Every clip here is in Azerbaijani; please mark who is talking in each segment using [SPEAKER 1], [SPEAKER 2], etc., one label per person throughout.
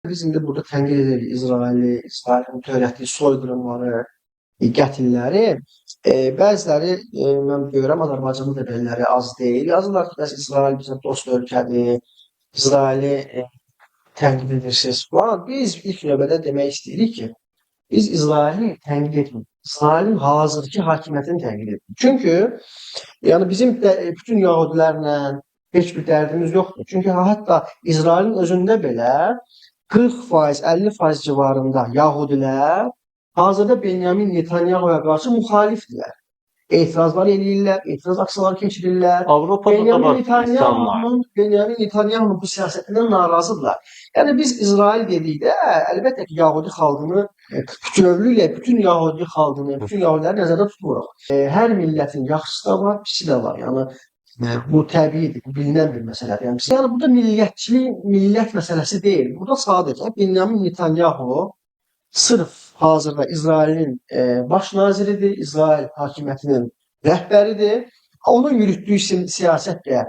[SPEAKER 1] Biz indi burada tənqid edirik İsraili, İsrailin törətdiyi soyqırımları, qətilləri. Bəziləri mən görürəm Azərbaycanda da belələri az deyil. Yazırlar ki, bəs İsrail bizə dost ölkədir, İsraili tənqid edirsiniz falan. Biz ilk növbədə demək istəyirik ki, biz İsraili tənqid etmirik. İsrailin hazırki hakimiyyətini tənqid edirik. Çünki yəni bizim də bütün Yahudilərlə heç bir dərdimiz yoxdur. Çünki hətta İsrailin özündə belə 40%, 50% civarında Yahudilər hazırda Benyamin Netanyahu'ya qarşı müxalifdirlər. Etirazlar eləyirlər, etiraz aksiyaları keçirirlər.
[SPEAKER 2] Avropada da var insanlar.
[SPEAKER 1] Benyamin Netanyahu'nun bu siyasətindən narazıdırlar. Yəni biz İsrail dedikdə əlbəttə ki, Yahudi xalqını bütövlüklə bütün Yahudi xalqını, bütün Yahudiləri nəzərdə tutmuruq. Hər millətin yaxşısı da var, pisi də var. Yəni bu təbiidir, bu bilinən bir məsələdir. Yəni burada millətçilik, millət məsələsi deyil. Burada sadəcə Benyamin Netanyahu sırf hazırda İsrailin baş naziridir, İsrail hakimiyyətinin rəhbəridir. Onun yürütdüyü siyasət də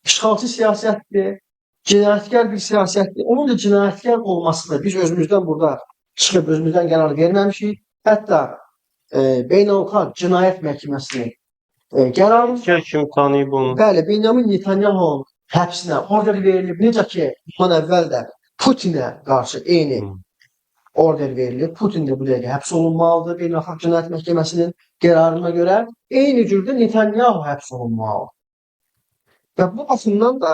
[SPEAKER 1] işğalçı siyasətdir, cinayətkar bir siyasətdir. Onun da cinayətkar olmasını biz özümüzdən burada çıxıb özümüzdən qərar verməmişik. Hətta Beynəlxalq Cinayət Məhkəməsinin qərarı
[SPEAKER 2] Kim tanıyıb onu?
[SPEAKER 1] bəli, Benyamin Netanyahu'nun həbsinə order verilib. Necə ki, bundan əvvəl də Putinə qarşı eyni order verilib. Putin də bu dəqiqə həbs olunmalıdır Beynəlxalq Cinayət Məhkəməsinin qərarına görə. Eyni cürdə Netanyahu həbs olunmalıdır. Və bu baxımdan da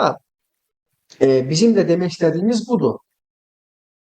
[SPEAKER 1] bizim də demək istədiyimiz budur.